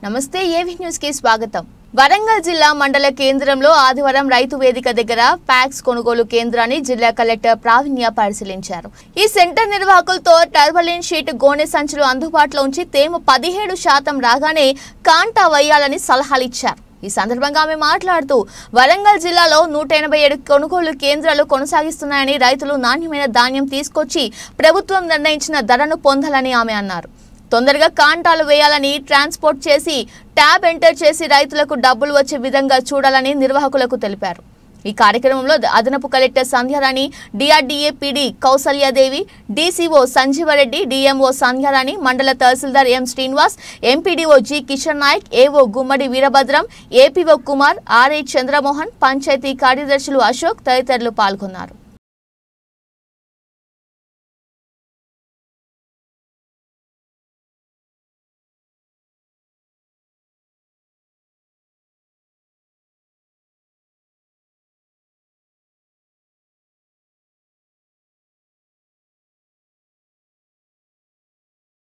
నమస్తే ఏవి న్యూస్ కి స్వాగతం। వరంగల్ జిల్లా మండల కేంద్రంలో ఆదివారం రైతు వేదిక దగ్గర ప్యాక్స్ కొనుగోలు కేంద్రాన్ని జిల్లా కలెక్టర్ ప్రావీణ్య పరిశీలించారు। ఈ సెంటర్ నిర్వాహకులతో టర్బలిన్ షీట్ గోనె సంచులు అందుబాటులో ఉంచి తేమ 17% రాగానే కాంటా వేయాలని సలహాలు ఇచ్చారు। ఈ సందర్భంగా ఆమె మాట్లాడుతూ వరంగల్ జిల్లాలో 187 కొనుగోలు కేంద్రాలు కొనసాగిస్తున్నాయని రైతులు నాణ్యమైన ధాన్యం తీసుకొచ్చి ప్రభుత్వం నిర్ణయించిన ధరను పొందాలని ఆమె అన్నారు। తొందరగా కాంటాలు వేయాలని ట్రాన్స్పోర్ట్ చేసి ట్యాబ్ ఎంటర్ చేసి రైతులకు డబ్బులు వచ్చే విధంగా చూడాలని నిర్వాహకులకు తెలిపారు। ఈ కార్యక్రమంలో అదనపు collector Sandhyarani, DRDA PD Kausalyadevi, DCO Sanjeevareddy, DMO Sandhyarani, మండల తహసీల్దార్ M Srinivas, MPDO G Kishan Naik, AO Gummadi Veerabhadram, APO Kumar, RI Chandramohan, panchayat కార్యదర్శులు అశోక్ తదితరులు పాల్గొన్నారు।